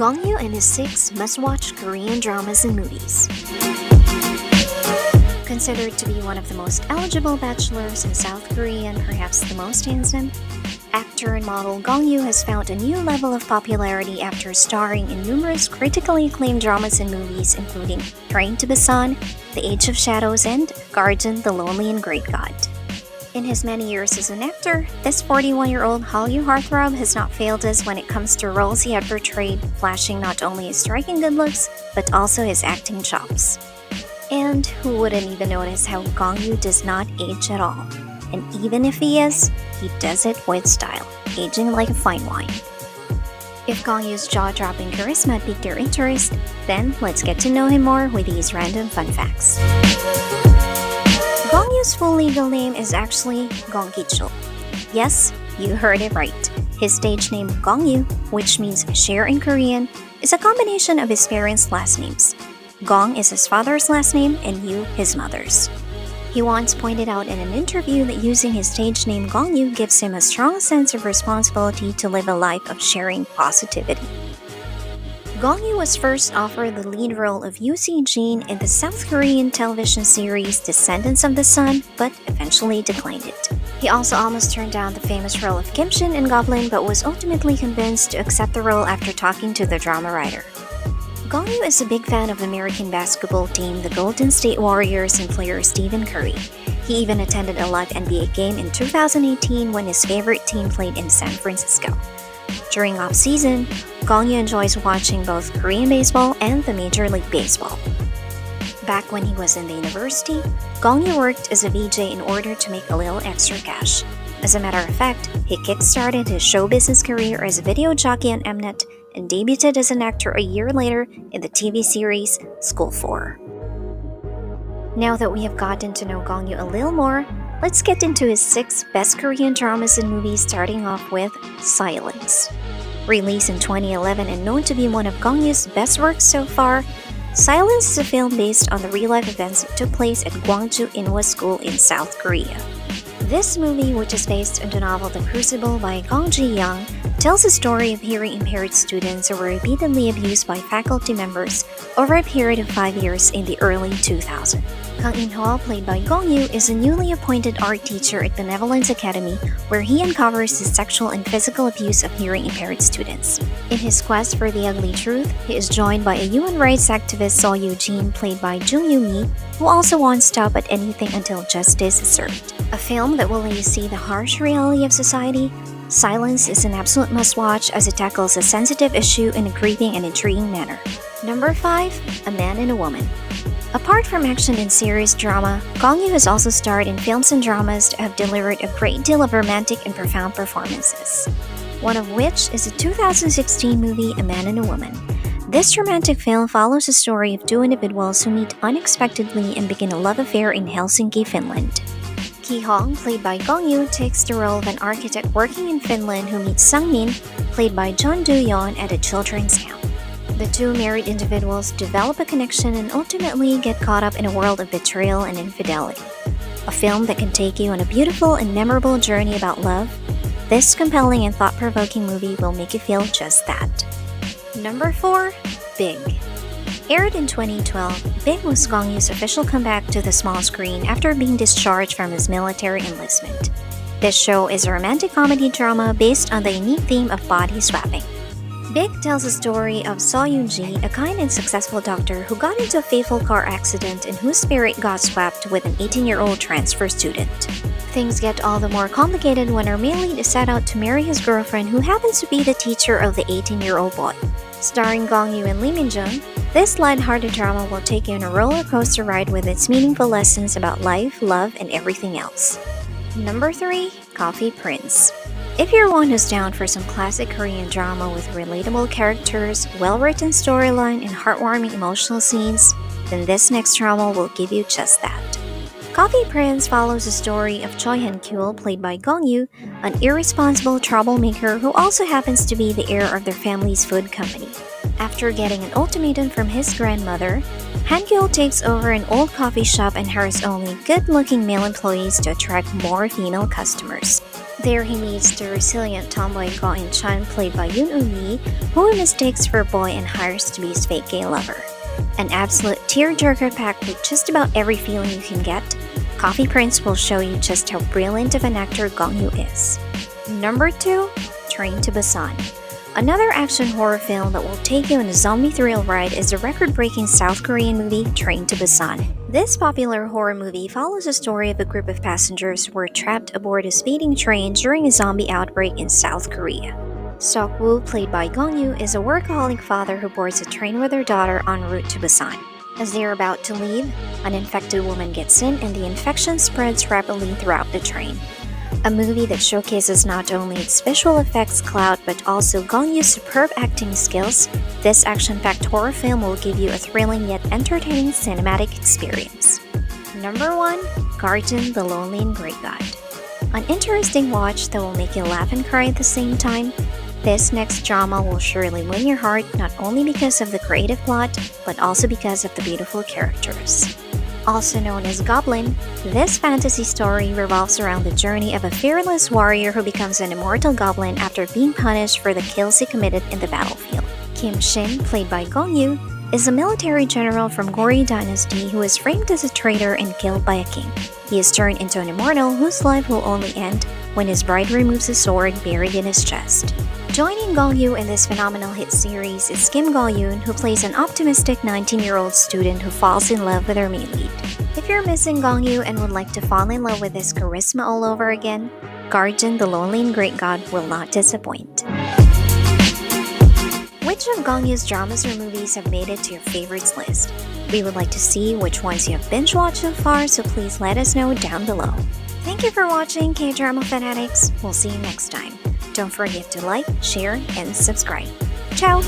Gong Yoo and his 6 must-watch Korean dramas and movies. Considered to be one of the most eligible bachelors in South Korea and perhaps the most handsome, actor and model Gong Yoo has found a new level of popularity after starring in numerous critically acclaimed dramas and movies including Train to Busan, The Age of Shadows, and Guardian, the Lonely and Great God. In his many years as an actor, this 41-year-old Hallyu heartthrob has not failed us when it comes to roles he had portrayed, flashing not only his striking good looks, but also his acting chops. And who wouldn't even notice how Gong Yoo does not age at all? And even if he is, he does it with style, aging like a fine wine. If Gong Yoo's jaw-dropping charisma piqued your interest, then let's get to know him more with these random fun facts. Gong Yoo's full legal name is actually Gong Gi-chul. Yes, you heard it right. His stage name Gong Yoo, which means share in Korean, is a combination of his parents' last names. Gong is his father's last name and Yoo his mother's. He once pointed out in an interview that using his stage name Gong Yoo gives him a strong sense of responsibility to live a life of sharing positivity. Gong Yoo was first offered the lead role of Yoo Si-jin in the South Korean television series Descendants of the Sun, but eventually declined it. He also almost turned down the famous role of Busan and Goblin, but was ultimately convinced to accept the role after talking to the drama writer. Gong Yoo is a big fan of American basketball team the Golden State Warriors and player Stephen Curry. He even attended a live NBA game in 2018 when his favorite team played in San Francisco. During off-season, Gong Yoo enjoys watching both Korean baseball and the Major League Baseball. Back when he was in the university, Gong Yoo worked as a VJ in order to make a little extra cash. As a matter of fact, he kick-started his show business career as a video jockey on Mnet and debuted as an actor a year later in the TV series School 4. Now that we have gotten to know Gong Yoo a little more, let's get into his 6 best Korean dramas and movies, starting off with Silence. Released in 2011 and known to be one of Gong Yoo's best works so far, Silence is a film based on the real-life events that took place at Gwangju Inwa School in South Korea. This movie, which is based on the novel The Crucible by Gong Ji-young, tells the story of hearing-impaired students who were repeatedly abused by faculty members over a period of 5 years in the early 2000s. Kang In-ho, played by Gong Yoo, is a newly appointed art teacher at Benevolence Academy, where he uncovers the sexual and physical abuse of hearing-impaired students. In his quest for the ugly truth, he is joined by a human rights activist Seo Yoo-jin, played by Jung Yoo-mi, who also won't stop at anything until justice is served. A film that will let you see the harsh reality of society, Silence is an absolute must-watch as it tackles a sensitive issue in a gripping and intriguing manner. Number 5. A Man and a Woman. Apart from action and serious drama, Gong Yoo has also starred in films and dramas that have delivered a great deal of romantic and profound performances. One of which is the 2016 movie A Man and a Woman. This romantic film follows the story of 2 individuals who meet unexpectedly and begin a love affair in Helsinki, Finland. Ki-hong, played by Gong Yoo, takes the role of an architect working in Finland who meets Sang-min, played by Jeon Do-yeon, at a children's camp. The 2 married individuals develop a connection and ultimately get caught up in a world of betrayal and infidelity. A film that can take you on a beautiful and memorable journey about love, this compelling and thought-provoking movie will make you feel just that. Number 4. Big. Aired in 2012, Big was Gong Yoo's official comeback to the small screen after being discharged from his military enlistment. This show is a romantic comedy drama based on the unique theme of body swapping. Big tells the story of Seo Yoon-ji, a kind and successful doctor who got into a fateful car accident and whose spirit got swapped with an 18-year-old transfer student. Things get all the more complicated when our main lead is set out to marry his girlfriend, who happens to be the teacher of the 18-year-old boy. Starring Gong Yoo and Lee Min-jung, this light-hearted drama will take you on a roller coaster ride with its meaningful lessons about life, love, and everything else. Number 3. Coffee Prince. If you're one who's down for some classic Korean drama with relatable characters, well-written storyline, and heartwarming emotional scenes, then this next drama will give you just that. Coffee Prince follows the story of Choi Han-kyul, played by Gong Yoo, an irresponsible troublemaker who also happens to be the heir of their family's food company. After getting an ultimatum from his grandmother, Han-kyul takes over an old coffee shop and hires only good-looking male employees to attract more female customers. There he meets the resilient tomboy Go In-chan played by Yoon Eun-mi, who he mistakes for a boy and hires to be his fake gay lover. An absolute tearjerker packed with just about every feeling you can get, Coffee Prince will show you just how brilliant of an actor Gong Yoo is. Number 2. Train to Busan. Another action horror film that will take you on a zombie thrill ride is the record-breaking South Korean movie Train to Busan. This popular horror movie follows the story of a group of passengers who were trapped aboard a speeding train during a zombie outbreak in South Korea. Sok-woo, played by Gong Yoo, is a workaholic father who boards a train with their daughter en route to Busan. As they are about to leave, an infected woman gets in and the infection spreads rapidly throughout the train. A movie that showcases not only its visual effects clout but also Gong Yoo's superb acting skills, this action-packed horror film will give you a thrilling yet entertaining cinematic experience. Number 1. Guardian, the Lonely and Great God. An interesting watch that will make you laugh and cry at the same time. This next drama will surely win your heart not only because of the creative plot, but also because of the beautiful characters. Also known as Goblin, this fantasy story revolves around the journey of a fearless warrior who becomes an immortal goblin after being punished for the kills he committed in the battlefield. Kim Shin, played by Gong Yoo, is a military general from Goryeo Dynasty who is framed as a traitor and killed by a king. He is turned into an immortal whose life will only end when his bride removes a sword buried in his chest. Joining Gong Yoo in this phenomenal hit series is Kim Go-yoon, who plays an optimistic 19-year-old student who falls in love with her main lead. If you're missing Gong Yoo and would like to fall in love with his charisma all over again, Guardian, the Lonely and Great God will not disappoint. Which of Gong Yoo's dramas or movies have made it to your favorites list? We would like to see which ones you have binge-watched so far, so please let us know down below. Thank you for watching K-Drama Fanatics. We'll see you next time. Don't forget to like, share, and subscribe. Ciao!